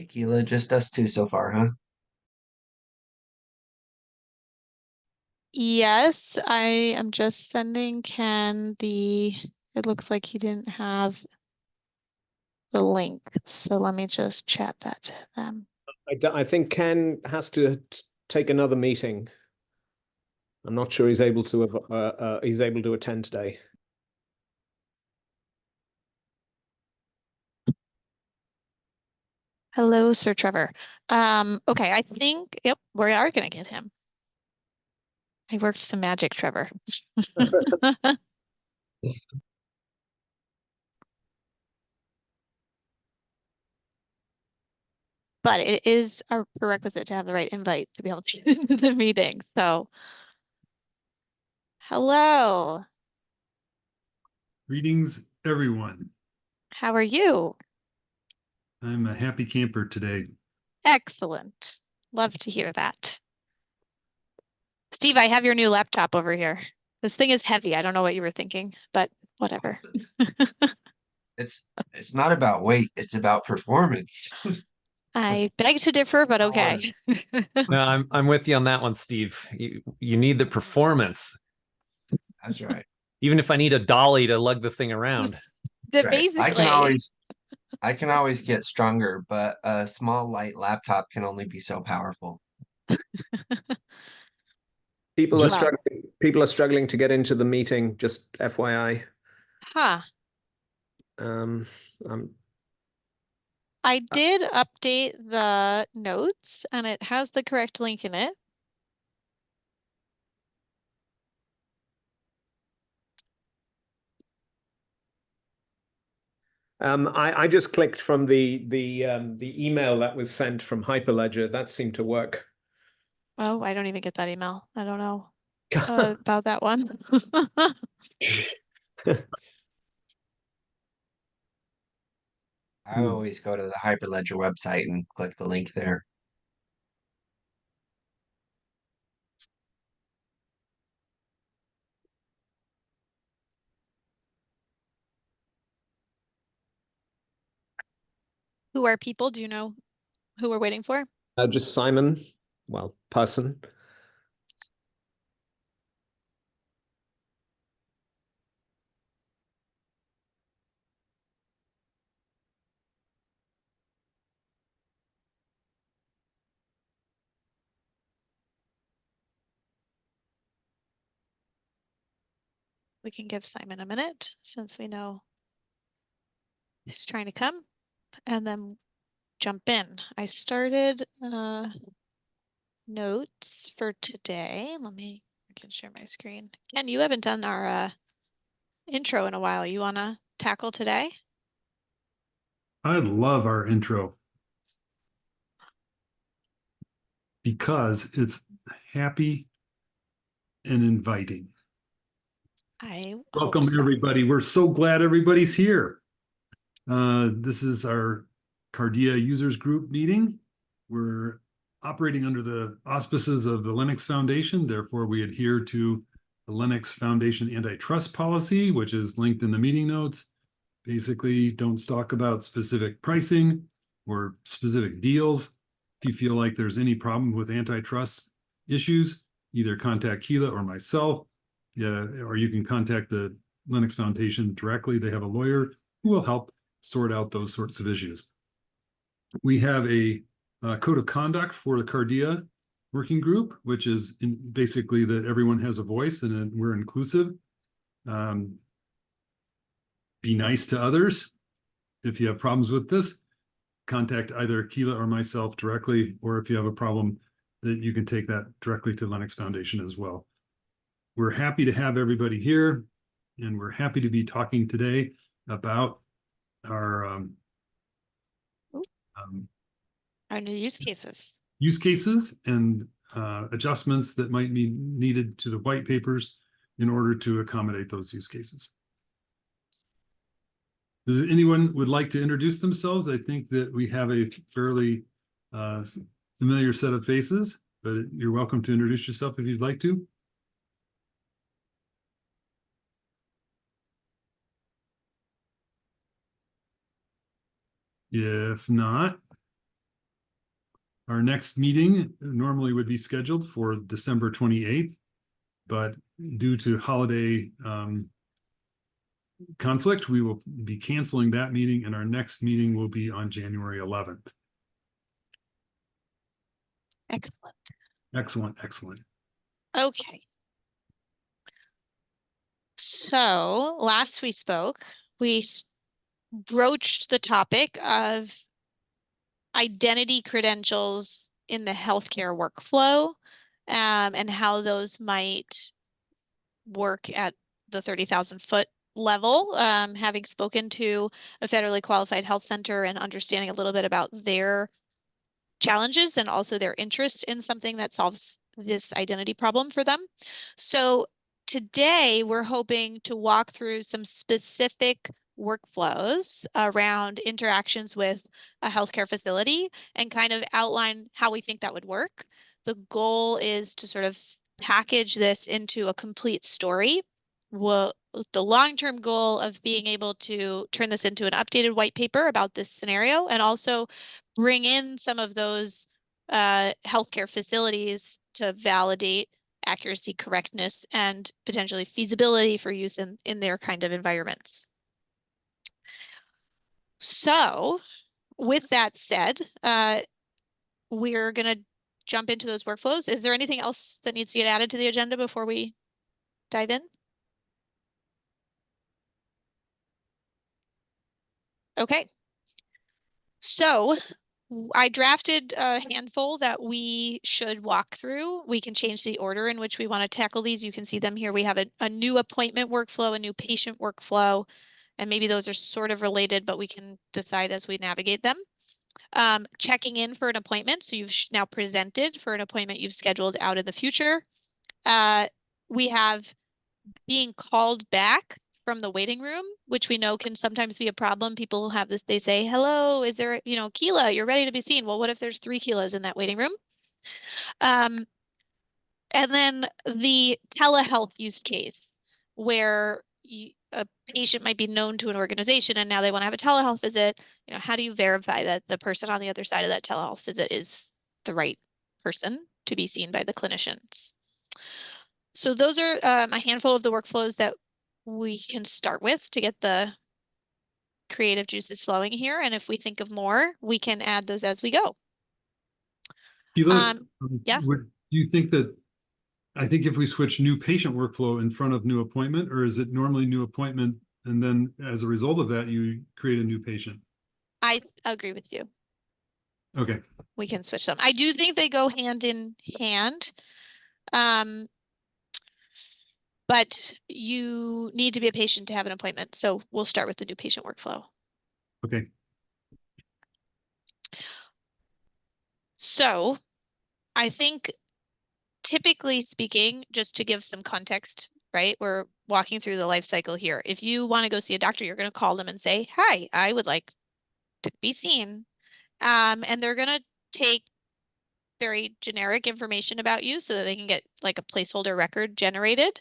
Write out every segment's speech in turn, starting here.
Tequila, just us two so far, huh? Yes, I am just sending Ken it looks like he didn't have the link. So let me just chat that to them. I think Ken has to take another meeting. I'm not sure he's able to attend today. Hello, Sir Trevor. Okay, I think, yep, we are gonna get him. I worked some magic, Trevor. But it is a prerequisite to have the right invite to be able to get into the meeting. So, hello, Greetings, everyone. how are you? I'm a happy camper today. Excellent. Love to hear that. Steve, I have your new laptop over here. This thing is heavy. I don't know what you were thinking, but whatever. It's not about weight, it's about performance. I beg to differ, but Power. okay. No, I'm with you on that one, Steve. You need the performance. That's right. Even if I need a dolly to lug the thing around. That Right. basically. I can always get stronger, but a small light laptop can only be so powerful. People are Wow. struggling. People are struggling to get into the meeting. Just FYI. Huh. Um, um, I did update the notes and it has the correct link in it. I just clicked from the email that was sent from Hyperledger. That seemed to work. Oh, I don't even get that email. I don't know about that one. I always go to the Hyperledger website and click the link there. Who are people? Do you know who we're waiting for? Just Simon, well, person. We can give Simon a minute since we know he's trying to come and then jump in. I started notes for today. I can share my screen. Ken, you haven't done our intro in a while. You wanna tackle today? I love our intro because it's happy and inviting. I Welcome, hope so. everybody. We're so glad everybody's here. This is our Cardea users group meeting. We're operating under the auspices of the Linux Foundation. Therefore, we adhere to the Linux Foundation antitrust policy, which is linked in the meeting notes. Basically, don't talk about specific pricing or specific deals. If you feel like there's any problem with antitrust issues, either contact Keela or myself, yeah, or you can contact the Linux Foundation directly. They have a lawyer who will help sort out those sorts of issues. We have a code of conduct for the Cardea working group, which is basically that everyone has a voice and we're inclusive. Be nice to others. If you have problems with this, contact either Keela or myself directly, or if you have a problem, that you can take that directly to Linux Foundation as well. We're happy to have everybody here, and we're happy to be talking today about our Our new use cases. use cases and adjustments that might be needed to the white papers in order to accommodate those use cases. Does anyone would like to introduce themselves? I think that we have a fairly familiar set of faces, but you're welcome to introduce yourself if you'd like to. If not, Our next meeting normally would be scheduled for December 28th, but due to holiday conflict, we will be canceling that meeting, and our next meeting will be on January 11th. Excellent. Excellent, excellent. Okay. So last we spoke, we broached the topic of identity credentials in the healthcare workflow, and how those might work at the 30,000-foot level. Having spoken to a federally qualified health center and understanding a little bit about their challenges and also their interest in something that solves this identity problem for them. So today we're hoping to walk through some specific workflows around interactions with a healthcare facility and kind of outline how we think that would work. The goal is to sort of package this into a complete story. Well, the long-term goal of being able to turn this into an updated white paper about this scenario, and also bring in some of those healthcare facilities to validate accuracy, correctness, and potentially feasibility for use in their kind of environments. So with that said, we're going to jump into those workflows. Is there anything else that needs to get added to the agenda before we dive in? Okay. So I drafted a handful that we should walk through. We can change the order in which we want to tackle these. You can see them here. We have a new appointment workflow, a new patient workflow, and maybe those are sort of related, but we can decide as we navigate them. Checking in for an appointment. So you've now presented for an appointment you've scheduled out in the future. We have being called back from the waiting room, which we know can sometimes be a problem. People have this, they say, hello, is there, Keela, you're ready to be seen. Well, what if there's 3 Keelas in that waiting room? And then the telehealth use case, where a patient might be known to an organization and now they want to have a telehealth visit. How do you verify that the person on the other side of that telehealth visit is the right person to be seen by the clinicians? So those are a handful of the workflows that we can start with to get the creative juices flowing here. And if we think of more, we can add those as we go. Keela, Yeah. do you think that, I think if we switch new patient workflow in front of new appointment, or is it normally new appointment and then as a result of that, you create a new patient? I agree with you. Okay. We can switch them. I do think they go hand in hand. But you need to be a patient to have an appointment. So we'll start with the new patient workflow. Okay. So I think, typically speaking, just to give some context, right? We're walking through the life cycle here. If you want to go see a doctor, you're going to call them and say, hi, I would like to be seen. And they're going to take very generic information about you so that they can get like a placeholder record generated.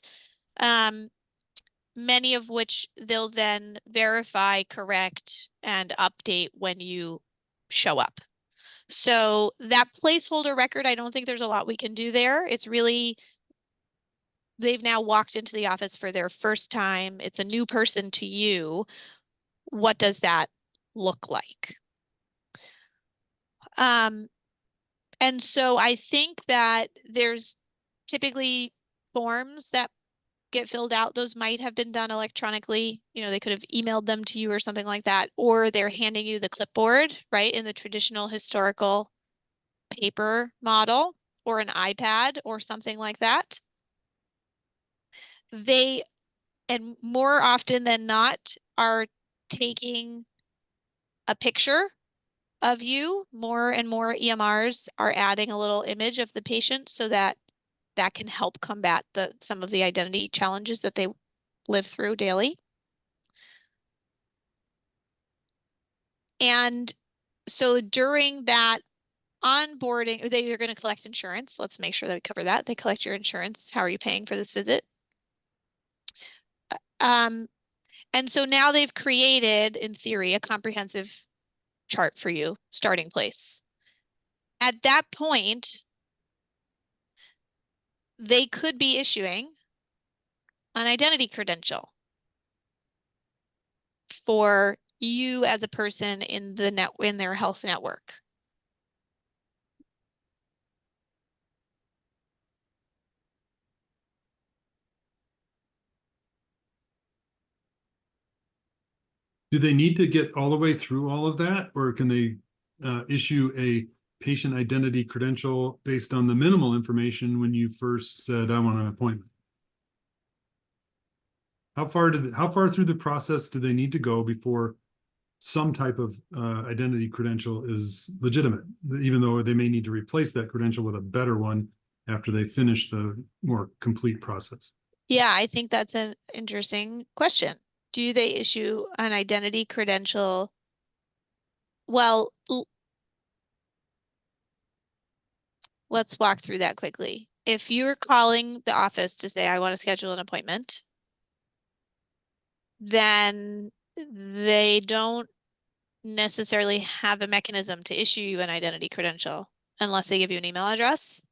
Many of which they'll then verify, correct, and update when you show up. So that placeholder record, I don't think there's a lot we can do there. It's really, they've now walked into the office for their first time. It's a new person to you. What does that look like? And so I think that there's typically forms that get filled out. Those might have been done electronically. They could have emailed them to you or something like that, or they're handing you the clipboard, right? In the traditional historical paper model, or an iPad or something like that. They, and more often than not, are taking a picture of you. More and more EMRs are adding a little image of the patient so that can help combat some of the identity challenges that they live through daily. And so during that onboarding, they're going to collect insurance. Let's make sure that we cover that. They collect your insurance. How are you paying for this visit? And so now they've created, in theory, a comprehensive chart for you, starting place. At that point, they could be issuing an identity credential for you as a person in their health network. Do they need to get all the way through all of that, or can they issue a patient identity credential based on the minimal information when you first said, I want an appointment? How far through the process do they need to go before some type of identity credential is legitimate, even though they may need to replace that credential with a better one after they finish the more complete process? Yeah, I think that's an interesting question. Do they issue an identity credential? Well, let's walk through that quickly. If you're calling the office to say, I want to schedule an appointment, then they don't necessarily have a mechanism to issue you an identity credential unless they give you an email address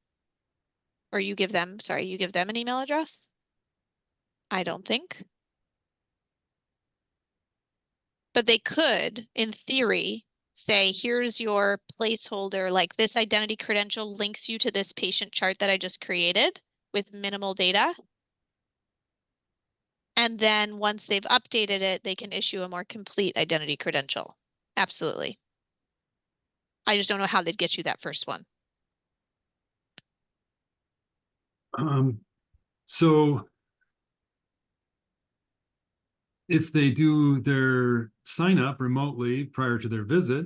or you give them an email address. I don't think. But they could, in theory, say, here's your placeholder, like this identity credential links you to this patient chart that I just created with minimal data. And then once they've updated it, they can issue a more complete identity credential. Absolutely. I just don't know how they'd get you that first one. So if they do their sign up remotely prior to their visit,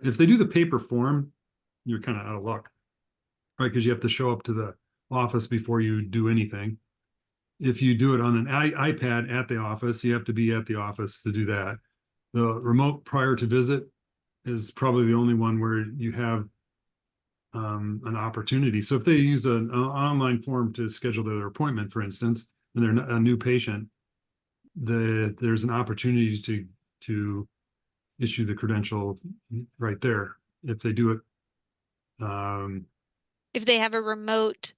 if they do the paper form, you're kind of out of luck, right? Because you have to show up to the office before you do anything. If you do it on an iPad at the office, you have to be at the office to do that. The remote prior to visit is probably the only one where you have an opportunity. So if they use an online form to schedule their appointment, for instance, and they're a new patient, there's an opportunity to issue the credential right there. If they do it, if they have a remote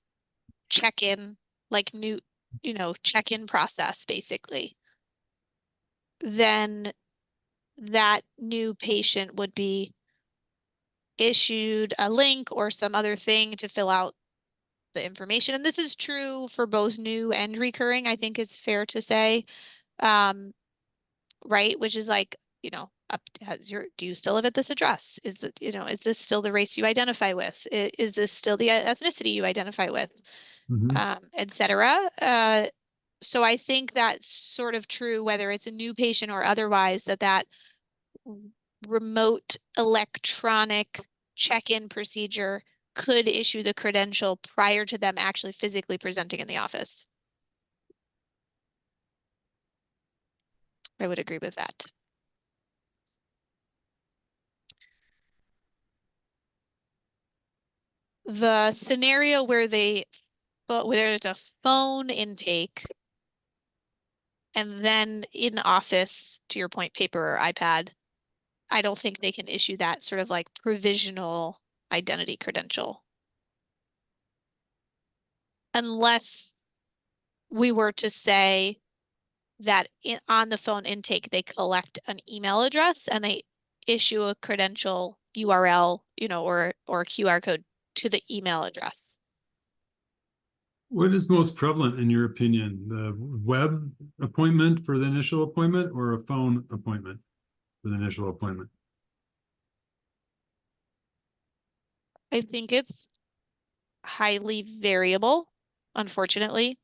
check-in, like check-in process, basically, then that new patient would be issued a link or some other thing to fill out the information. And this is true for both new and recurring, I think it's fair to say. Right? Which is like, do you still live at this address? Is this still the race you identify with? Is this still the ethnicity you identify with? Et cetera. So I think that's sort of true, whether it's a new patient or otherwise, that remote electronic check-in procedure could issue the credential prior to them actually physically presenting in the office. I would agree with that. The scenario where there's a phone intake and then in office, to your point, paper or iPad, I don't think they can issue that sort of like provisional identity credential. Unless we were to say that on the phone intake, they collect an email address and they issue a credential URL, or a QR code to the email address. What is most prevalent in your opinion? The web appointment for the initial appointment or a phone appointment for the initial appointment? I think it's highly variable, unfortunately.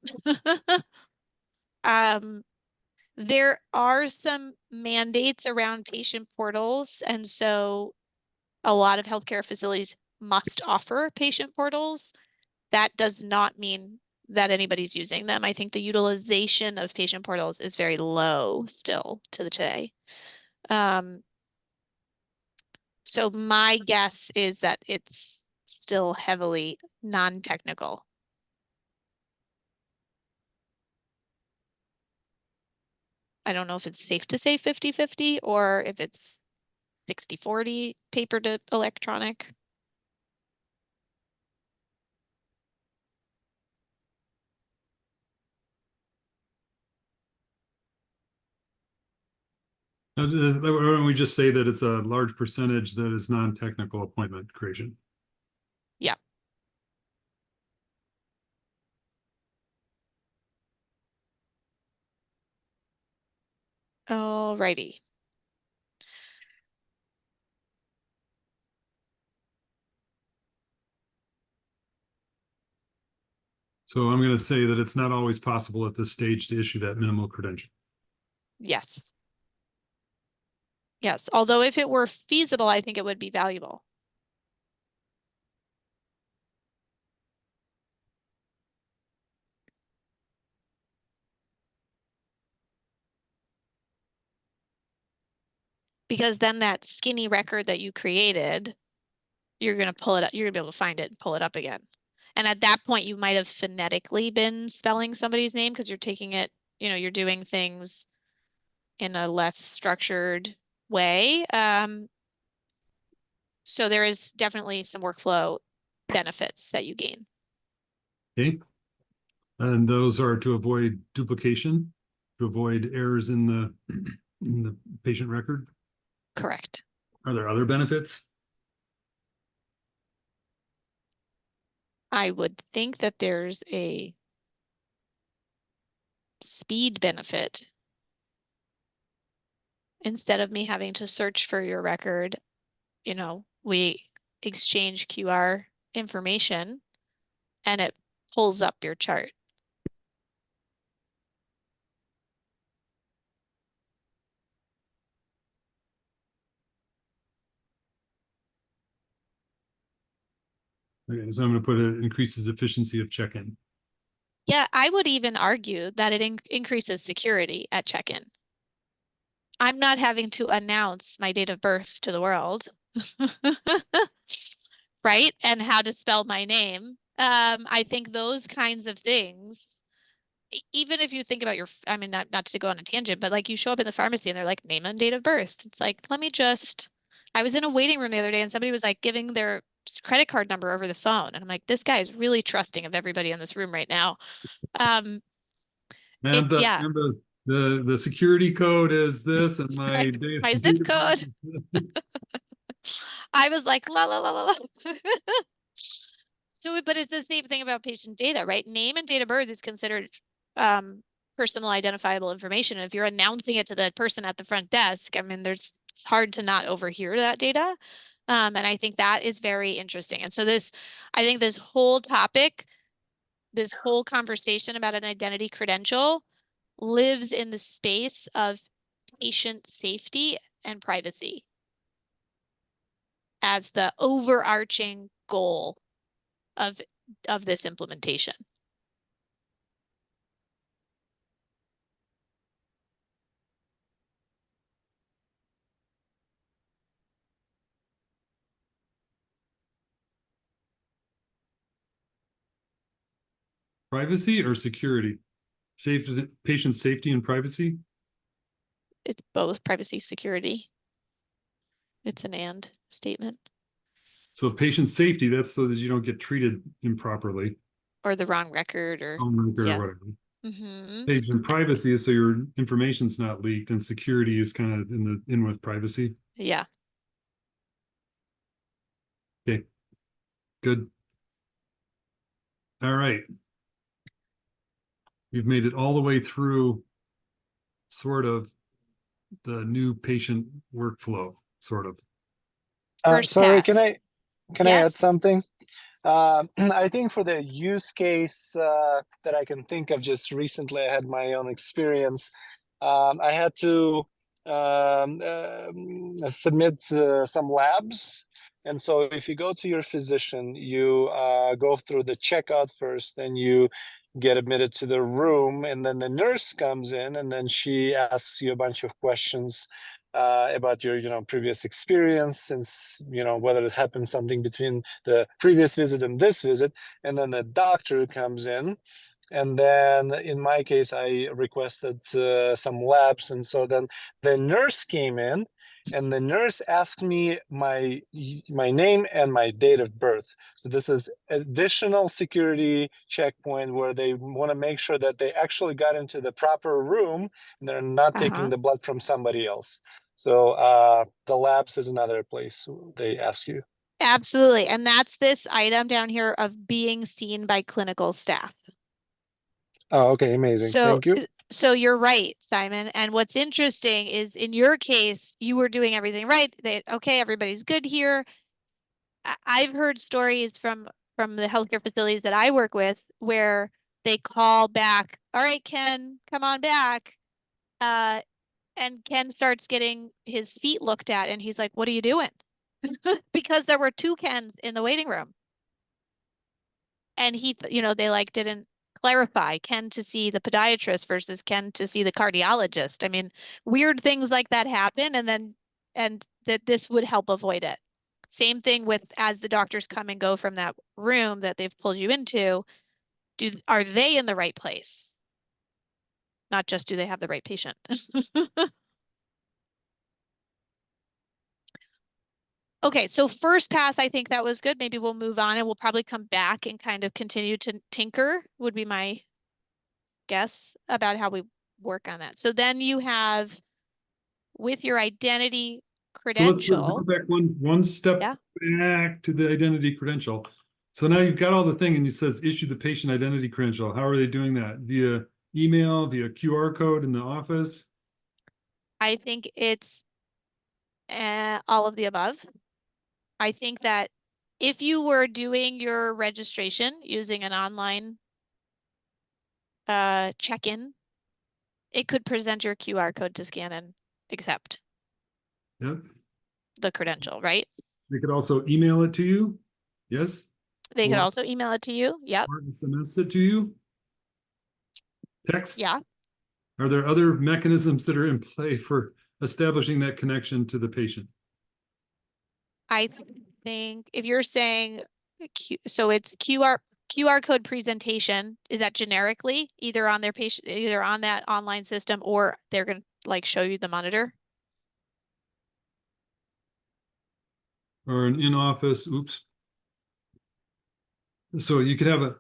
There are some mandates around patient portals, and so a lot of healthcare facilities must offer patient portals. That does not mean that anybody's using them. I think the utilization of patient portals is very low still to the today. So my guess is that it's still heavily non-technical. I don't know if it's safe to say 50-50 or if it's 60-40 paper to electronic. Why don't we just say that it's a large percentage that is non-technical appointment creation? Yeah. Alrighty. So I'm going to say that it's not always possible at this stage to issue that minimal credential. Yes. Yes, although if it were feasible, I think it would be valuable. Because then that skinny record that you created, you're going to pull it up, you're going to be able to find it and pull it up again. And at that point, you might have phonetically been spelling somebody's name because you're taking it, you're doing things in a less structured way. So there is definitely some workflow benefits that you gain. Okay. And those are to avoid duplication, to avoid errors in the patient record. Correct. Are there other benefits? I would think that there's a speed benefit. Instead of me having to search for your record, we exchange QR information and it pulls up your chart. Okay, so I'm going to put it increases efficiency of check-in. Yeah, I would even argue that it increases security at check-in. I'm not having to announce my date of birth to the world, right? And how to spell my name. I think those kinds of things, even if you think about I mean, not to go on a tangent, but like you show up in the pharmacy and they're like, name and date of birth. It's like, I was in a waiting room the other day and somebody was like giving their credit card number over the phone. And I'm like, this guy is really trusting of everybody in this room right now. And the security code is this, and my my zip code. I was like, la la la la la. So, but it's the same thing about patient data, right? Name and date of birth is considered personal identifiable information. And if you're announcing it to the person at the front desk, I mean, it's hard to not overhear that data. And I think that is very interesting. And so I think this whole topic, this whole conversation about an identity credential lives in the space of patient safety and privacy as the overarching goal of this implementation. Privacy or security? Patient safety and privacy? It's both privacy, security. It's an and statement. So patient safety, that's so that you don't get treated improperly. Or the wrong record or yeah. Or whatever. Patient privacy is so your information's not leaked, and security is kind of in with privacy. Yeah. Okay. Good. All right. We've made it all the way through sort of the new patient workflow, sort of. Sorry, pass. can I add something? I think for the use case that I can think of, just recently I had my own experience. I had to submit some labs. And so if you go to your physician, you go through the checkout first, then you get admitted to the room, and then the nurse comes in and then she asks you a bunch of questions about your previous experience, since whether it happened something between the previous visit and this visit. And then the doctor comes in, and then in my case I requested some labs, and so then the nurse came in and the nurse asked me my name and my date of birth. So this is additional security checkpoint where they want to make sure that they actually got into the proper room and they're not taking the blood from somebody else. So the labs is another place they ask you. Absolutely. And that's this item down here of being seen by clinical staff. Oh, okay, amazing. Thank you. So you're right, Simon. And what's interesting is in your case, you were doing everything right. Okay, everybody's good here. I've heard stories from the healthcare facilities that I work with where they call back, all right, Ken, come on back. And Ken starts getting his feet looked at and he's like, what are you doing? Because there were two Kens in the waiting room. And he, they like didn't clarify Ken to see the podiatrist versus Ken to see the cardiologist. I mean, weird things like that happen, and that this would help avoid it. Same thing with as the doctors come and go from that room that they've pulled you into, are they in the right place? Not just do they have the right patient. Okay, so first pass, I think that was good. Maybe we'll move on and we'll probably come back and kind of continue to tinker, would be my guess about how we work on that. So then you have with your identity So let's go credential. back one step back to the identity credential. So now you've got all the thing and it says issue the patient identity credential. How are they doing that? Via email, via QR code in the office? I think it's all of the above. I think that if you were doing your registration using an online check-in, it could present your QR code to scan and accept the credential, right? They could also email it to you. Yes. They could also email it to you. Yep. Or SMS it to you. Text. Yeah. Are there other mechanisms that are in play for establishing that connection to the patient? I think if you're saying, so it's QR code presentation, is that generically either on their patient, either on that online system, or they're going to like show you the monitor? Or an in-office, oops. So you could have a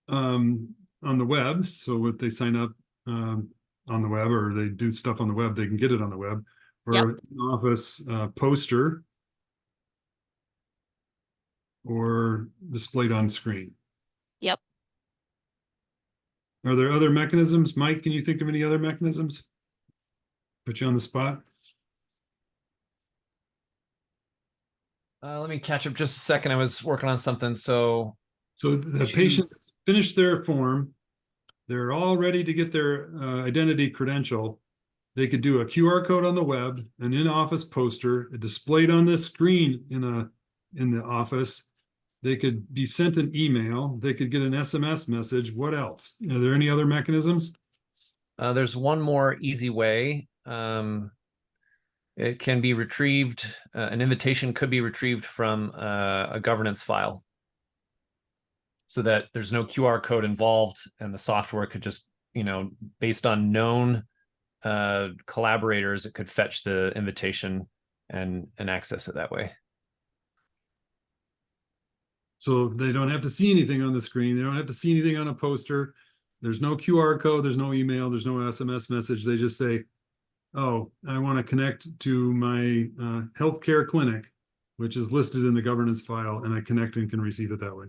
on the web. So if they sign up on the web or they do stuff on the web, they can get it on the web. Or an office poster or displayed on screen. Yep. Are there other mechanisms? Mike, can you think of any other mechanisms? Put you on the spot. Let me catch up just a second. I was working on something. So the patient finished their form. They're all ready to get their identity credential. They could do a QR code on the web, an in-office poster, displayed on the screen in the office. They could be sent an email. They could get an SMS message. What else? Are there any other mechanisms? There's one more easy way. It can be retrieved. An invitation could be retrieved from a governance file so that there's no QR code involved and the software could just, based on known collaborators, it could fetch the invitation and access it that way. So they don't have to see anything on the screen. They don't have to see anything on a poster. There's no QR code. There's no email. There's no SMS message. They just say, oh, I want to connect to my healthcare clinic, which is listed in the governance file, and I connect and can receive it that way.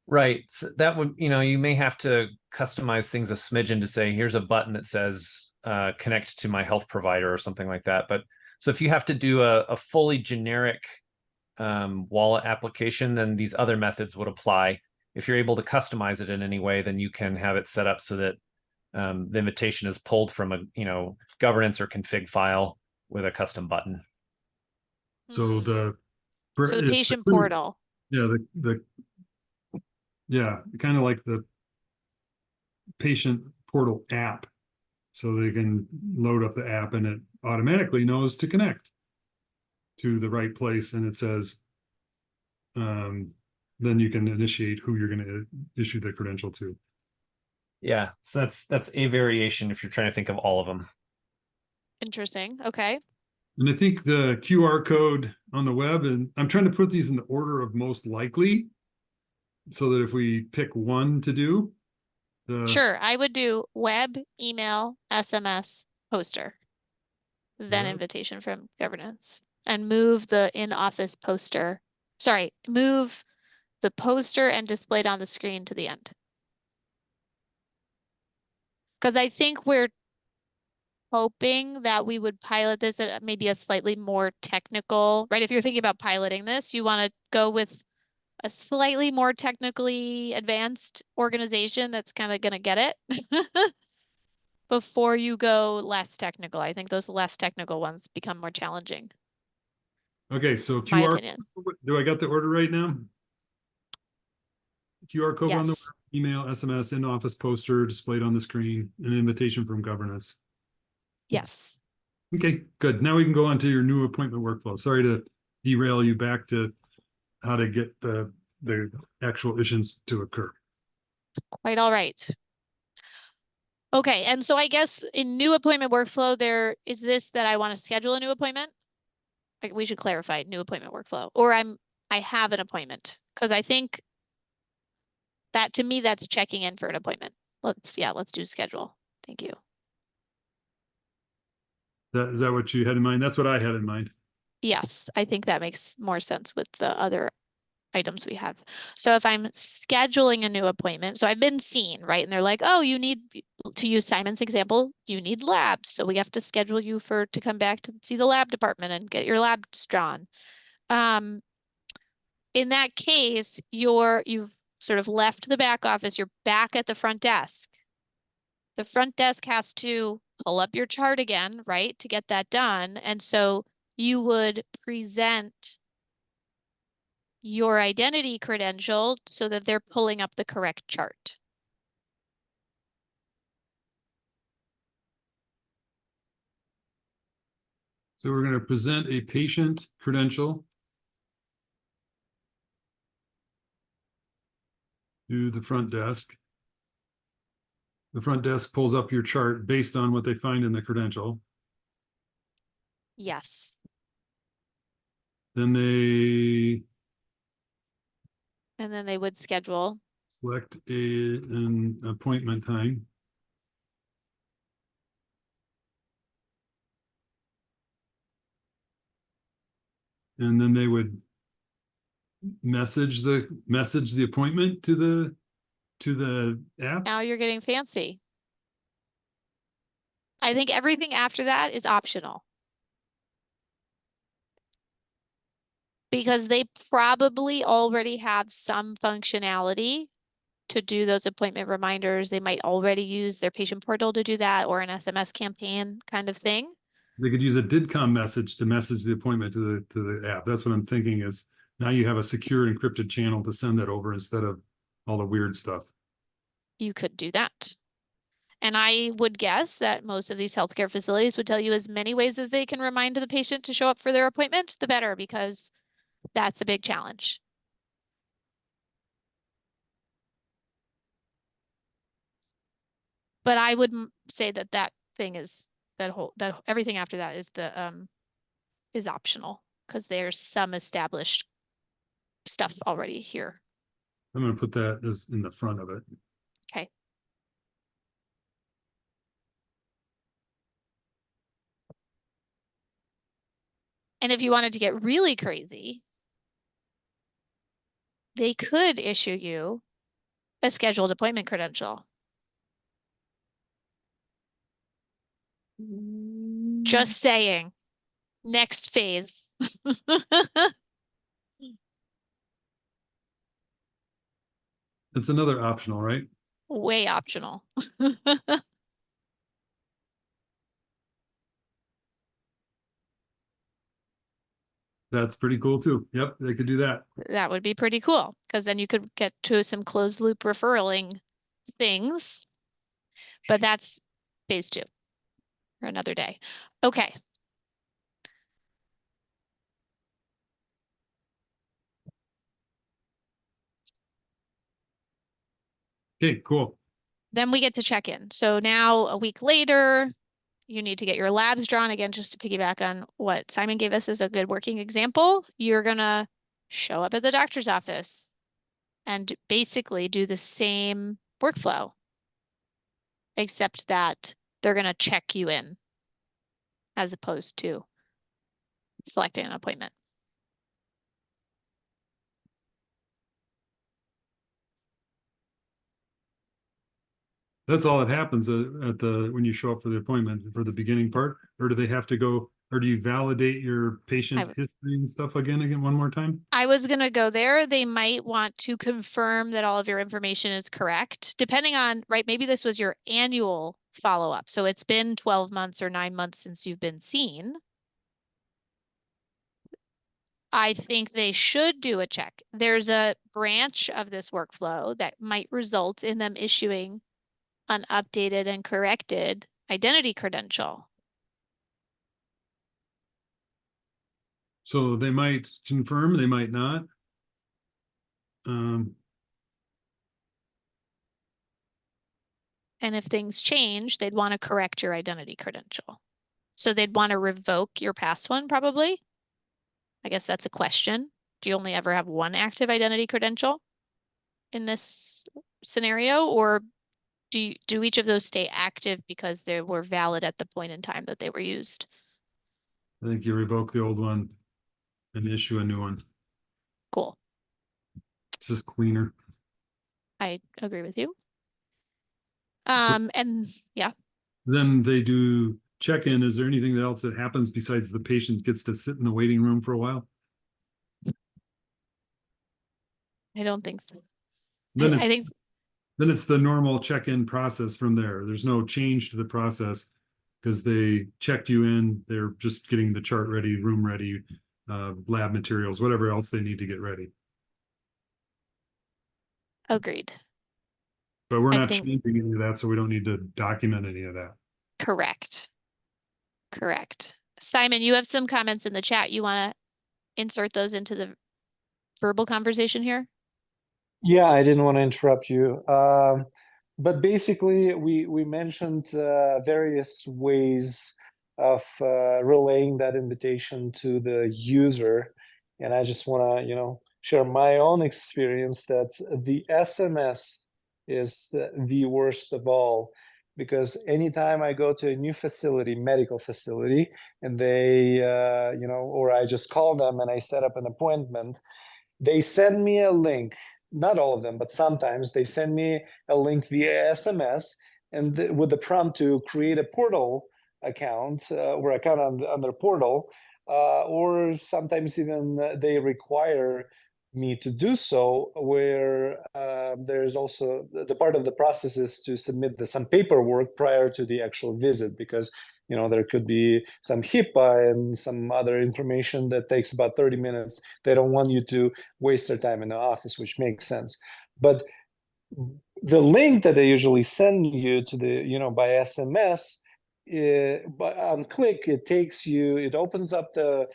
Right. So that would, you may have to customize things a smidgen to say, here's a button that says connect to my health provider or something like that. But so if you have to do a fully generic wallet application, then these other methods would apply. If you're able to customize it in any way, then you can have it set up so that the invitation is pulled from a governance or config file with a custom button. So the patient portal. Yeah, kind of like the patient portal app. So they can load up the app and it automatically knows to connect to the right place, and it says then you can initiate who you're going to issue the credential to. Yeah, so that's a variation if you're trying to think of all of them. Interesting. Okay. And I think the QR code on the web, and I'm trying to put these in the order of most likely, so that if we pick one to do, Sure, I would do web, email, SMS, poster, then Web. invitation from governance, and move the in-office poster. Sorry, move the poster and displayed on the screen to the end. Because I think we're hoping that we would pilot this at maybe a slightly more technical, right? If you're thinking about piloting this, you want to go with a slightly more technically advanced organization that's kind of going to get it before you go less technical. I think those less technical ones become more challenging, Okay, so my QR, opinion. do I got the order right now? QR code on the Yes. web, email, SMS, in-office poster displayed on the screen, an invitation from governance. Yes. Okay, good. Now we can go on to your new appointment workflow. Sorry to derail you back to how to get the actual issues to occur. Quite all right. Okay, and so I guess in new appointment workflow, there is this that I want to schedule a new appointment. Like we should clarify new appointment workflow, or I have an appointment, because I think that to me that's checking in for an appointment. Let's do schedule. Thank you. Is that what you had in mind? That's what I had in mind. Yes, I think that makes more sense with the other items we have. So if I'm scheduling a new appointment, so I've been seen, right? And they're like, oh, you need, to use Simon's example, you need labs. So we have to schedule you to come back to see the lab department and get your labs drawn. In that case, you've sort of left the back office, you're back at the front desk. The front desk has to pull up your chart again, right, to get that done. And so you would present your identity credential so that they're pulling up the correct chart. So we're going to present a patient credential to the front desk. The front desk pulls up your chart based on what they find in the credential. Yes. Then they And then they would schedule. select an appointment time. And then they would message the appointment to the app. Now you're getting fancy. I think everything after that is optional. Because they probably already have some functionality to do those appointment reminders. They might already use their patient portal to do that, or an SMS campaign kind of thing. They could use a DIDCOM message to message the appointment to the app. That's what I'm thinking is now you have a secure encrypted channel to send that over instead of all the weird stuff. You could do that. And I would guess that most of these healthcare facilities would tell you as many ways as they can remind the patient to show up for their appointment, the better, because that's a big challenge. But I would say that that thing is that everything after that is optional, because there's some established stuff already here. I'm going to put that as in the front of it. Okay. And if you wanted to get really crazy, they could issue you a scheduled appointment credential. Just saying. Next phase. It's another optional, right? Way optional. That's pretty cool too. Yep, they could do that. That would be pretty cool, because then you could get to some closed loop referraling things. But that's phase 2 for another day. Okay. Okay, cool. Then we get to check in. So now a week later, you need to get your labs drawn. Again, just to piggyback on what Simon gave us as a good working example, you're gonna show up at the doctor's office and basically do the same workflow, except that they're gonna check you in as opposed to selecting an appointment. That's all that happens at the when you show up for the appointment for the beginning part, or do they have to go, or do you validate your patient history and stuff again one more time? I was gonna go there. They might want to confirm that all of your information is correct, depending on, right, maybe this was your annual follow-up. So it's been 12 months or 9 months since you've been seen. I think they should do a check. There's a branch of this workflow that might result in them issuing an updated and corrected identity credential. So they might confirm, they might not. And if things change, they'd want to correct your identity credential. So they'd want to revoke your past one, probably. I guess that's a question. Do you only ever have one active identity credential in this scenario, or do each of those stay active because they were valid at the point in time that they were used? I think you revoke the old one and issue a new one. Cool. It's just cleaner. I agree with you. So and yeah. Then they do check-in. Is there anything else that happens besides the patient gets to sit in the waiting room for a while? I don't think so. Then I think then it's the normal check-in process from there. There's no change to the process because they checked you in. They're just getting the chart ready, room ready, lab materials, whatever else they need to get ready. agreed. But we're not changing any of that, so we don't need to document any of that. Correct. Correct. Simon, you have some comments in the chat. You want to insert those into the verbal conversation here? Yeah, I didn't want to interrupt you. But basically, we mentioned various ways of relaying that invitation to the user. And I just want to, share my own experience that the SMS is the worst of all. Because anytime I go to a new facility, medical facility, and they, or I just call them and I set up an appointment, they send me a link. Not all of them, but sometimes they send me a link via SMS and with the prompt to create a portal account or account on their portal, or sometimes even they require me to do so, where there's also the part of the process is to submit some paperwork prior to the actual visit, because there could be some HIPAA and some other information that takes about 30 minutes. They don't want you to waste their time in the office, which makes sense. But the link that they usually send you to the, by SMS, but on click, it opens up the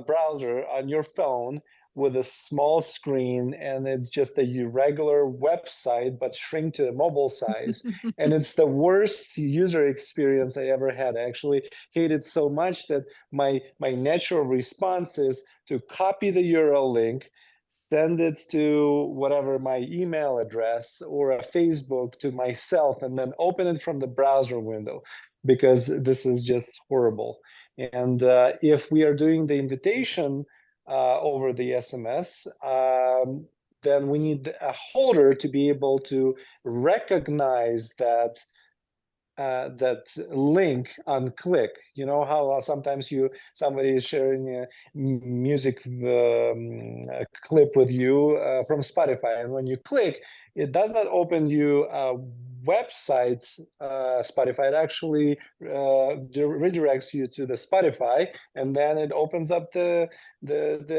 browser on your phone with a small screen, and it's just a regular website but shrink to a mobile size. And it's the worst user experience I ever had. I actually hate it so much that my natural response is to copy the URL link, send it to whatever my email address or a Facebook to myself, and then open it from the browser window, because this is just horrible. And if we are doing the invitation over the SMS, then we need a holder to be able to recognize that link on click. You know how sometimes somebody is sharing a music a clip with you from Spotify, and when you click, it does not open you a website Spotify. It actually redirects you to the Spotify, and then it opens up the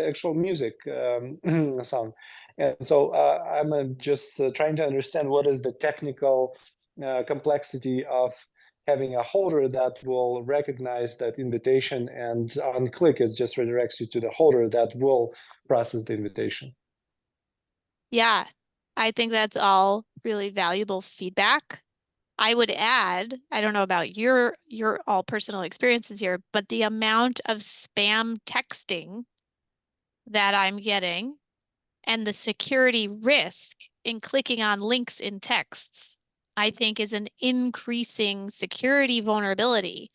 actual music song. And so I'm just trying to understand what is the technical complexity of having a holder that will recognize that invitation, and on click it just redirects you to the holder that will process the invitation. Yeah, I think that's all really valuable feedback. I would add, I don't know about your all personal experiences here, but the amount of spam texting that I'm getting and the security risk in clicking on links in texts, I think is an increasing security vulnerability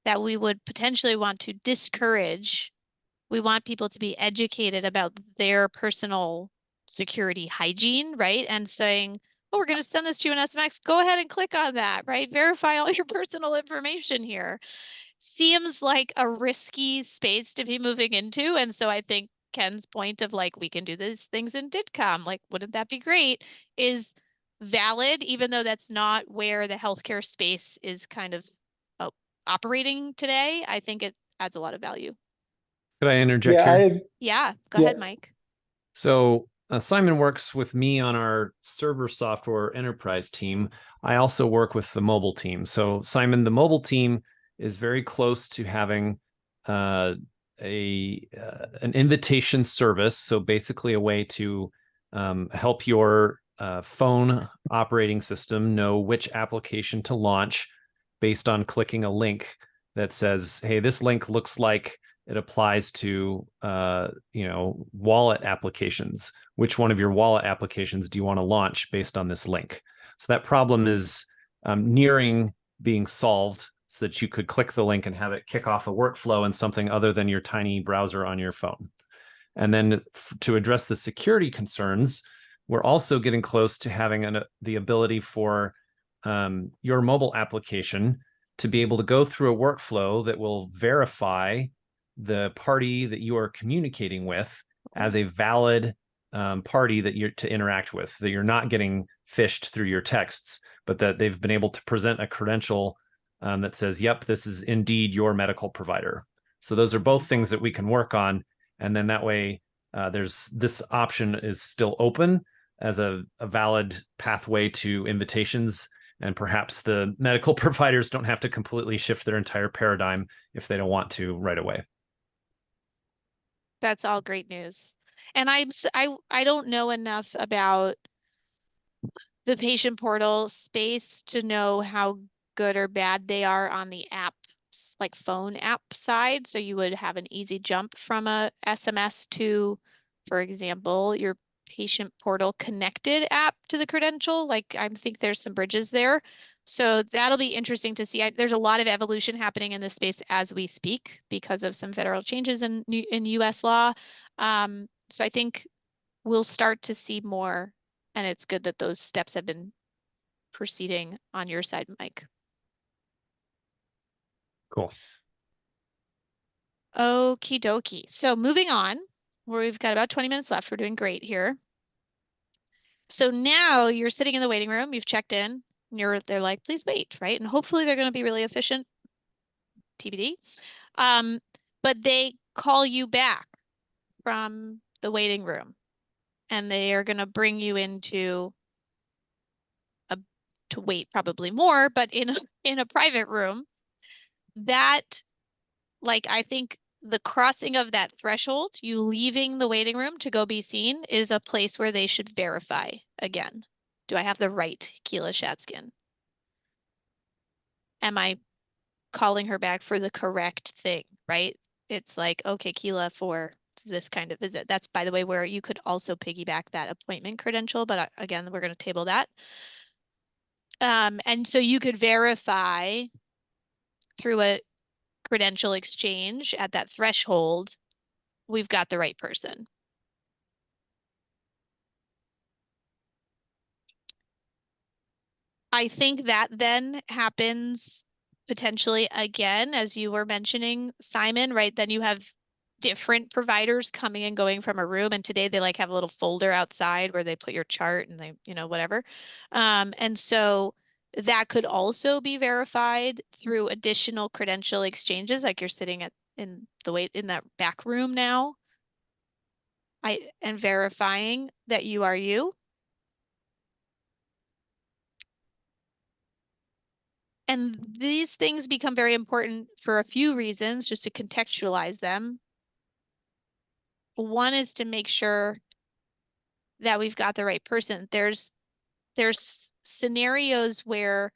that we would potentially want to discourage. We want people to be educated about their personal security hygiene, right? And saying, oh, we're going to send this to you in SMS. Go ahead and click on that, right? Verify all your personal information here. Seems like a risky space to be moving into. And so I think Ken's point of like, we can do these things in DIDCOM, like, wouldn't that be great, is valid, even though that's not where the healthcare space is kind of operating today. I think it adds a lot of value. Could I interject Yeah, here? Yeah, go Yeah. ahead, Mike. So Simon works with me on our server software enterprise team. I also work with the mobile team. So Simon, the mobile team is very close to having an invitation service. So basically a way to help your phone operating system know which application to launch based on clicking a link that says, hey, this link looks like it applies to wallet applications. Which one of your wallet applications do you want to launch based on this link? So that problem is nearing being solved so that you could click the link and have it kick off a workflow in something other than your tiny browser on your phone. And then to address the security concerns, we're also getting close to having the ability for your mobile application to be able to go through a workflow that will verify the party that you are communicating with as a valid party that you're to interact with, that you're not getting phished through your texts, but that they've been able to present a credential that says, yep, this is indeed your medical provider. So those are both things that we can work on. And then that way there's this option is still open as a valid pathway to invitations. And perhaps the medical providers don't have to completely shift their entire paradigm if they don't want to right away. That's all great news. And I don't know enough about the patient portal space to know how good or bad they are on the app, like phone app side. So you would have an easy jump from a SMS to, for example, your patient portal connected app to the credential. Like I think there's some bridges there. So that'll be interesting to see. There's a lot of evolution happening in this space as we speak because of some federal changes in US law. So I think we'll start to see more, and it's good that those steps have been proceeding on your side, Mike. Cool. Okie dokie. So moving on, where we've got about 20 minutes left. We're doing great here. So now you're sitting in the waiting room, you've checked in, and they're like, please wait, right? And hopefully they're going to be really efficient, TBD. But they call you back from the waiting room and they are going to bring you into to wait probably more, but in a private room. That, like, I think the crossing of that threshold, you leaving the waiting room to go be seen, is a place where they should verify again. Do I have the right Keela Shatskin? Am I calling her back for the correct thing, right? It's like, okay, Keela, for this kind of visit. That's, by the way, where you could also piggyback that appointment credential, but again, we're going to table that. And so you could verify through a credential exchange at that threshold, we've got the right person. I think that then happens potentially again, as you were mentioning, Simon, right? Then you have different providers coming and going from a room. And today they like have a little folder outside where they put your chart and they, whatever. And so that could also be verified through additional credential exchanges, like you're sitting in that back room now. And verifying that you are you. And these things become very important for a few reasons, just to contextualize them. One is to make sure that we've got the right person. There's scenarios where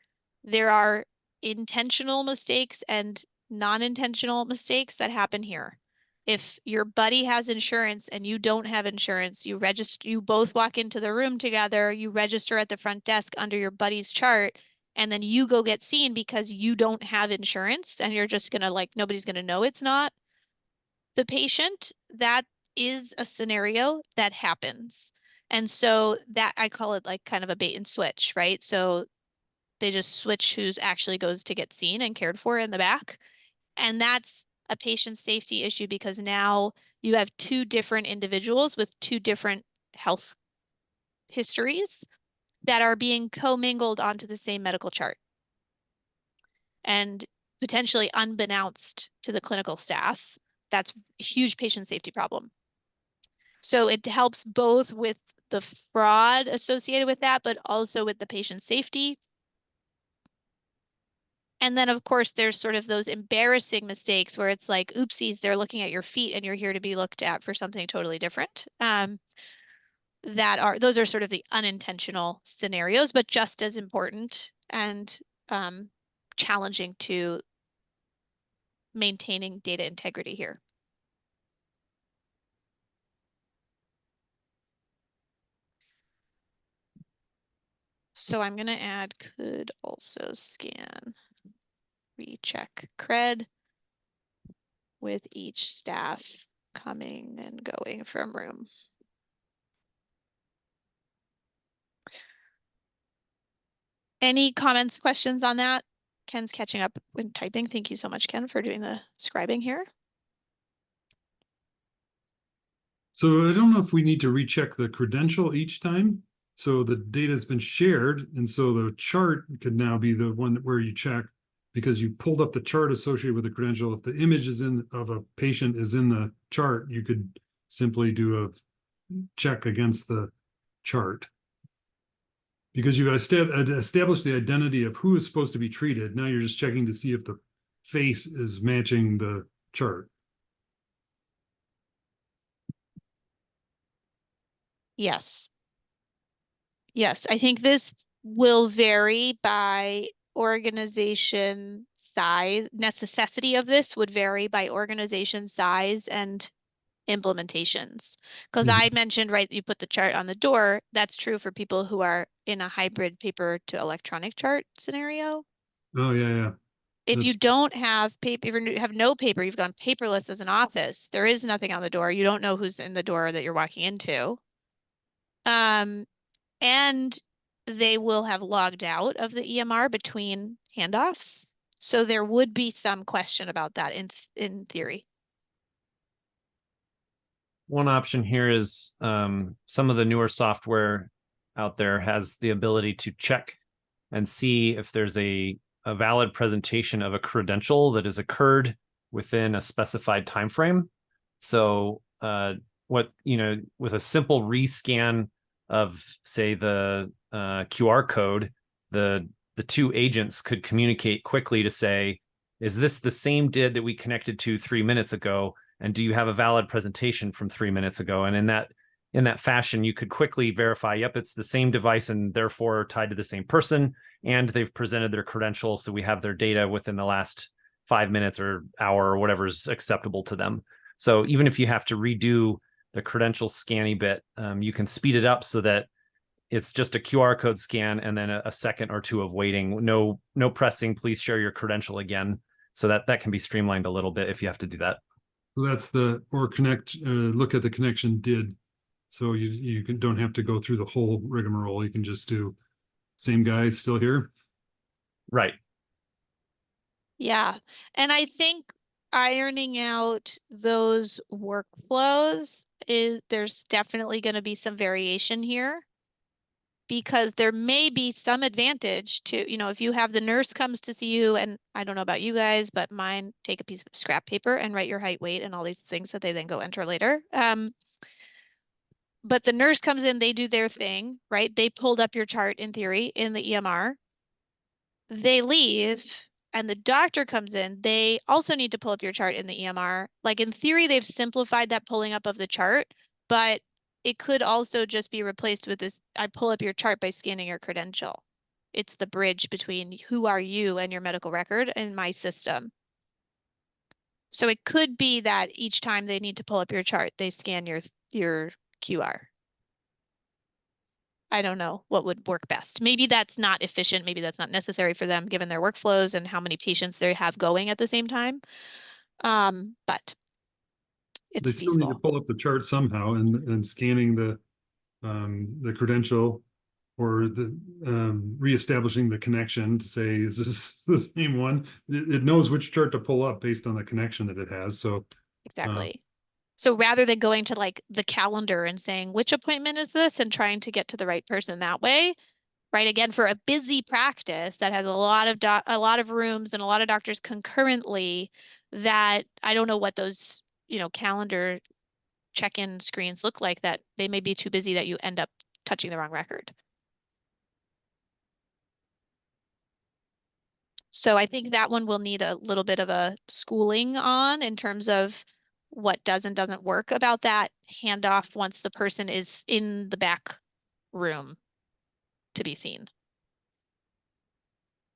There are intentional mistakes and non-intentional mistakes that happen here. If your buddy has insurance and you don't have insurance, you both walk into the room together, you register at the front desk under your buddy's chart, and then you go get seen because you don't have insurance and you're just gonna like, nobody's gonna know it's not the patient. That is a scenario that happens. And so that I call it like kind of a bait and switch, right? So they just switch who actually goes to get seen and cared for in the back. And that's a patient safety issue because now you have two different individuals with two different health histories that are being commingled onto the same medical chart. And potentially unbeknownst to the clinical staff, that's a huge patient safety problem. So it helps both with the fraud associated with that, but also with the patient safety. And then, of course, there's sort of those embarrassing mistakes where it's like, oopsies, they're looking at your feet and you're here to be looked at for something totally different. Those are sort of the unintentional scenarios, but just as important and challenging to maintaining data integrity here. So I'm going to add could also scan, recheck cred with each staff coming and going from room. Any comments, questions on that? Ken's catching up when typing. Thank you so much, Ken, for doing the scribing here. So I don't know if we need to recheck the credential each time. So the data has been shared, and so the chart could now be the one where you check because you pulled up the chart associated with the credential. If the image of a patient is in the chart, you could simply do a check against the chart. Because you've established the identity of who is supposed to be treated. Now you're just checking to see if the face is matching the chart. Yes. Yes, I think this will vary by organization size. Necessity of this would vary by organization size and implementations. Because I mentioned, right, you put the chart on the door. That's true for people who are in a hybrid paper to electronic chart scenario. Oh, yeah. If you don't have paper, if you have no paper, you've gone paperless as an office, there is nothing on the door. You don't know who's in the door that you're walking into. And they will have logged out of the EMR between handoffs. So there would be some question about that in theory. One option here is some of the newer software out there has the ability to check and see if there's a valid presentation of a credential that has occurred within a specified time frame. So with a simple rescan of, say, the QR code, the two agents could communicate quickly to say, is this the same DID that we connected to 3 minutes ago? And do you have a valid presentation from 3 minutes ago? And in that fashion, you could quickly verify, yep, it's the same device and therefore tied to the same person, and they've presented their credentials, so we have their data within the last 5 minutes or hour or whatever is acceptable to them. So even if you have to redo the credential scanning bit, you can speed it up so that it's just a QR code scan and then a second or two of waiting. No pressing, please share your credential again. So that can be streamlined a little bit if you have to do that. So that's look at the connection DID. So you don't have to go through the whole rigmarole. You can just do same guy still here. Right. Yeah. And I think ironing out those workflows there's definitely going to be some variation here, because there may be some advantage to, if you have the nurse comes to see you, and I don't know about you guys, but mine take a piece of scrap paper and write your height, weight, and all these things that they then go enter later. But the nurse comes in, they do their thing, right? They pulled up your chart in theory in the EMR. They leave and the doctor comes in, they also need to pull up your chart in the EMR. Like in theory, they've simplified that pulling up of the chart, but it could also just be replaced with this, I pull up your chart by scanning your credential. It's the bridge between who are you and your medical record and my system. So it could be that each time they need to pull up your chart, they scan your QR. I don't know what would work best. Maybe that's not efficient. Maybe that's not necessary for them given their workflows and how many patients they have going at the same time. But it's They still need to feasible. pull up the chart somehow, and scanning the credential or the reestablishing the connection to say, is this the same one? It knows which chart to pull up based on the connection that it has. So Exactly. So rather than going to like the calendar and saying, which appointment is this, and trying to get to the right person that way, right? Again, for a busy practice that has a lot of rooms and a lot of doctors concurrently, that I don't know what those, calendar check-in screens look like, that they may be too busy that you end up touching the wrong record. So I think that one will need a little bit of a schooling on in terms of what does and doesn't work about that handoff once the person is in the back room to be seen.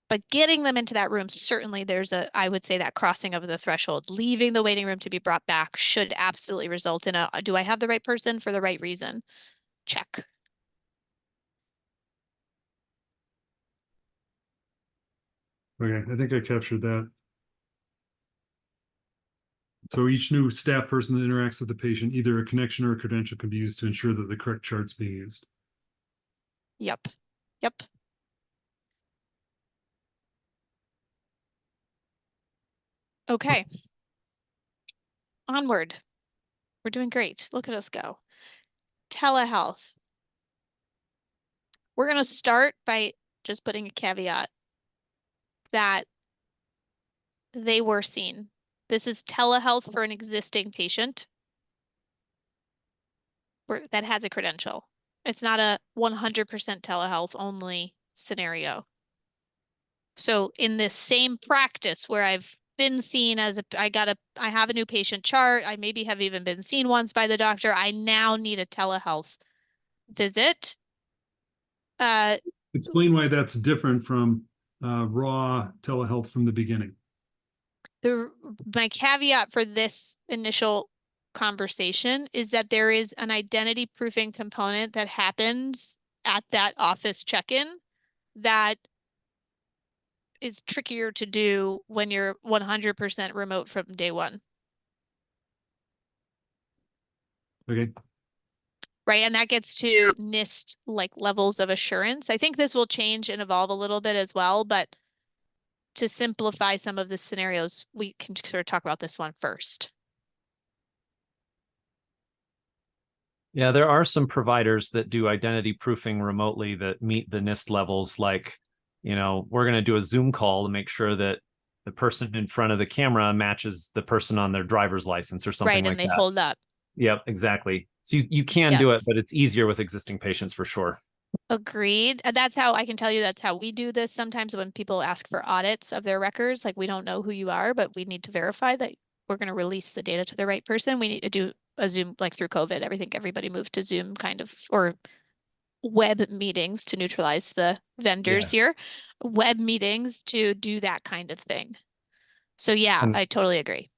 But getting them into that room, certainly I would say that crossing of the threshold, leaving the waiting room to be brought back should absolutely result in do I have the right person for the right reason? Check. okay, I think I captured that. So each new staff person that interacts with the patient, either a connection or a credential can be used to ensure that the correct chart's being used. Yep. Yep. Okay. Onward. We're doing great. Look at us go. Telehealth. We're going to start by just putting a caveat that they were seen. This is telehealth for an existing patient that has a credential. It's not a 100% telehealth only scenario. So in this same practice where I've been seen as I have a new patient chart, I maybe have even been seen once by the doctor, I now need a telehealth visit. Explain why that's different from raw telehealth from the beginning. My caveat for this initial conversation is that there is an identity proofing component that happens at that office check-in that is trickier to do when you're 100% remote from day one. Okay. Right. And that gets to NIST like levels of assurance. I think this will change and evolve a little bit as well, but to simplify some of the scenarios, we can sort of talk about this one first. Yeah, there are some providers that do identity proofing remotely that meet the NIST levels. Like, we're going to do a Zoom call to make sure that the person in front of the camera matches the person on their driver's license or something Right. like And they that. hold up. Yep, exactly. So you can do it, Yes. but it's easier with existing patients for sure. Agreed. That's how I can tell you that's how we do this. Sometimes when people ask for audits of their records, like we don't know who you are, but we need to verify that we're going to release the data to the right person. We need to do a Zoom, like through COVID. I think everybody moved to Zoom kind of, or web meetings to neutralize the vendors here, web meetings to do that kind of thing. So yeah, I totally agree.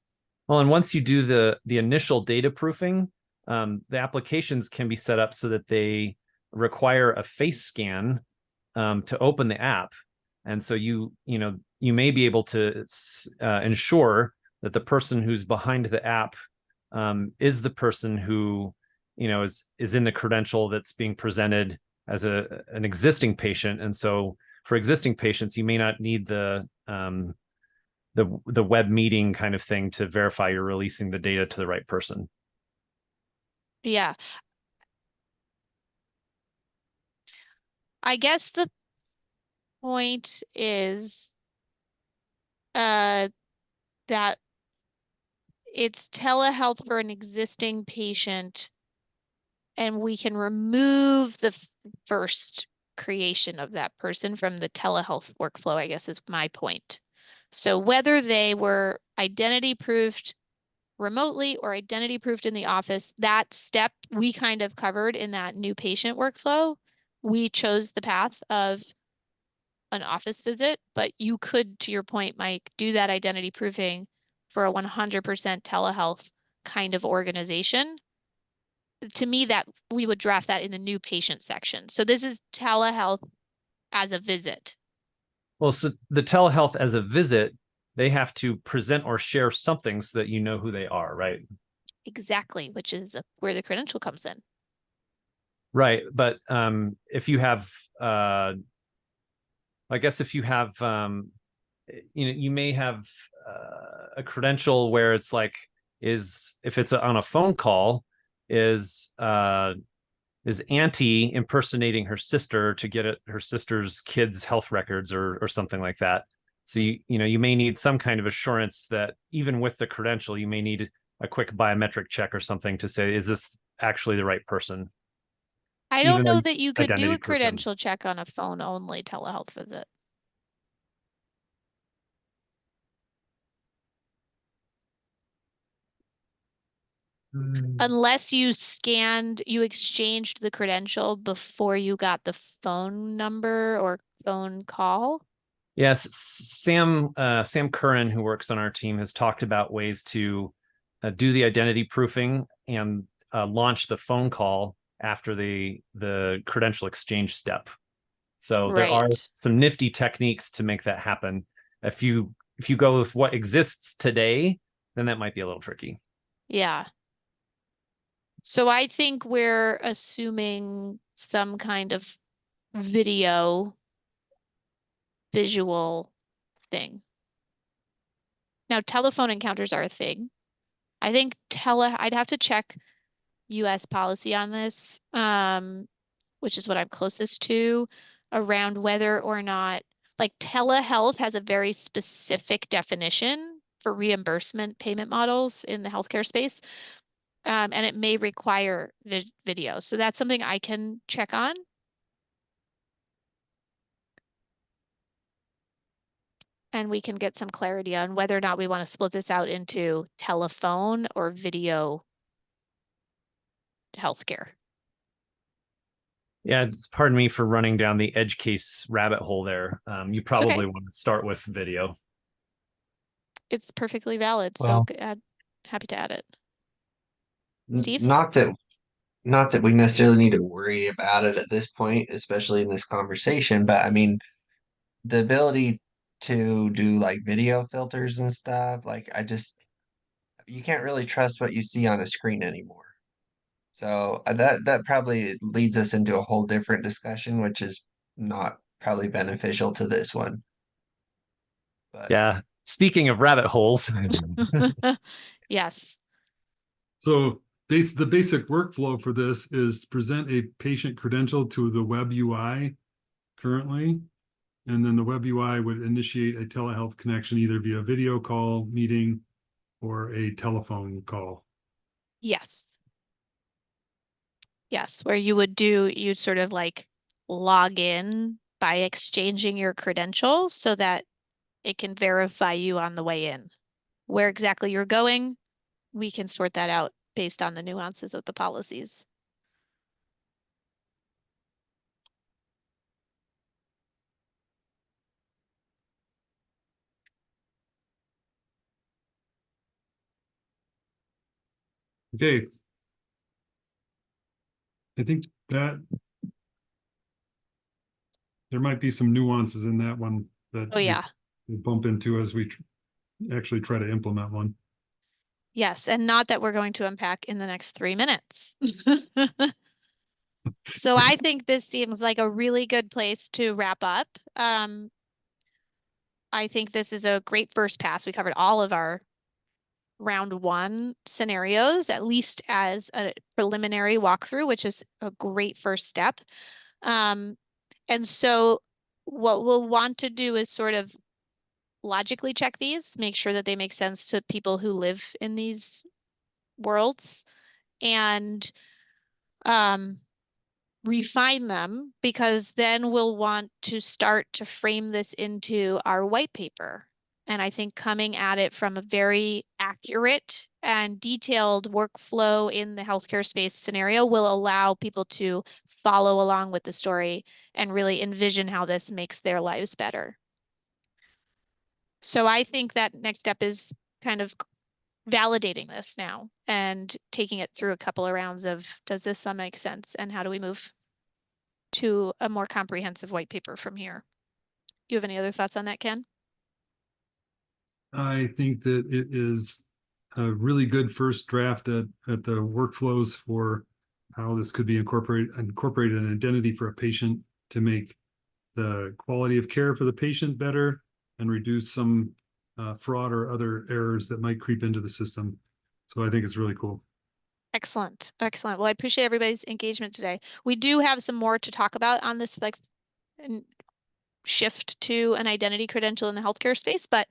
Well, and once you do the initial data proofing, the applications can be set up so that they require a face scan to open the app, and so you may be able to ensure that the person who's behind the app is the person who is in the credential that's being presented as an existing patient. And so for existing patients, you may not need the web meeting kind of thing to verify you're releasing the data to the right person. Yeah. I guess the point is that it's telehealth for an existing patient, and we can remove the first creation of that person from the telehealth workflow, I guess is my point. So whether they were identity proofed remotely or identity proofed in the office, that step we kind of covered in that new patient workflow. We chose the path of an office visit, but you could, to your point, Mike, do that identity proofing for a 100% telehealth kind of organization. To me, that we would draft that in the new patient section. So this is telehealth as a visit. Well, so the telehealth as a visit, they have to present or share something so that you know who they are, right? Exactly, which is where the credential comes in. Right. But if you have, I guess if you have, you may have a credential where it's like, if it's on a phone call, is Auntie impersonating her sister to get at her sister's kids' health records or something like that. So you may need some kind of assurance that even with the credential, you may need a quick biometric check or something to say, is this actually the right person? I don't Even though know that you could do identity a proof them. credential check on a phone only telehealth visit. Unless you exchanged the credential before you got the phone number or phone call. Yes, Sam Curran, who works on our team, has talked about ways to do the identity proofing and launch the phone call after the credential exchange step. So there are Right. some nifty techniques to make that happen. If you go with what exists today, then that might be a little tricky. Yeah. So I think we're assuming some kind of visual thing. Now, telephone encounters are a thing. I think I'd have to check US policy on this, which is what I'm closest to, around whether or not, like, telehealth has a very specific definition for reimbursement payment models in the healthcare space. And it may require video. So that's something I can check on. And we can get some clarity on whether or not we want to split this out into telephone or video healthcare. Yeah, pardon me for running down the edge case rabbit hole there. You probably want to start with video. It's perfectly valid. Well, So happy to add it. Steve? Not that we necessarily need to worry about it at this point, especially in this conversation, but I mean, the ability to do like video filters and stuff, like you can't really trust what you see on a screen anymore. So that probably leads us into a whole different discussion, which is not probably beneficial to this one. But Yeah. Speaking of rabbit holes, Yes. So the basic workflow for this is present a patient credential to the web UI currently, and then the web UI would initiate a telehealth connection either via video call, meeting, or a telephone call. Yes. Yes, where you'd sort of like log in by exchanging your credentials so that it can verify you on the way in. Where exactly you're going, we can sort that out based on the nuances of the policies. Okay. I think that there might be some nuances in that one that Oh yeah. we'll bump into as we actually try to implement one. Yes, and not that we're going to unpack in the next 3 minutes. So I think this seems like a really good place to wrap up. I think this is a great first pass. We covered all of our round 1 scenarios, at least as a preliminary walkthrough, which is a great first step. And so what we'll want to do is sort of logically check these, make sure that they make sense to people who live in these worlds, and refine them, because then we'll want to start to frame this into our white paper. And I think coming at it from a very accurate and detailed workflow in the healthcare space scenario will allow people to follow along with the story and really envision how this makes their lives better. So I think that next step is kind of validating this now and taking it through a couple of rounds of, does this make sense? And how do we move to a more comprehensive white paper from here? Do you have any other thoughts on that, Ken? I think that it is a really good first draft at the workflows for how this could be incorporated an identity for a patient to make the quality of care for the patient better and reduce some fraud or other errors that might creep into the system. So I think it's really cool. Excellent. Excellent. Well, I appreciate everybody's engagement today. We do have some more to talk about on this, like, shift to an identity credential in the healthcare space, but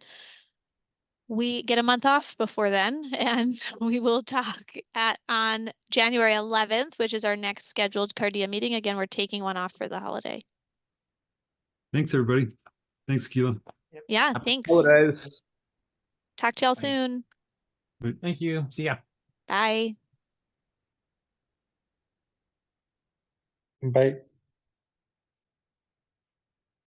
we get a month off before then, and we will talk on January 11th, which is our next scheduled Cardea meeting. Again, we're taking one off for the holiday. Thanks, everybody. Thanks, Keela. Yeah, thanks. Holidays. Talk to y'all Bye. soon. Thank you. See ya. Bye. Bye.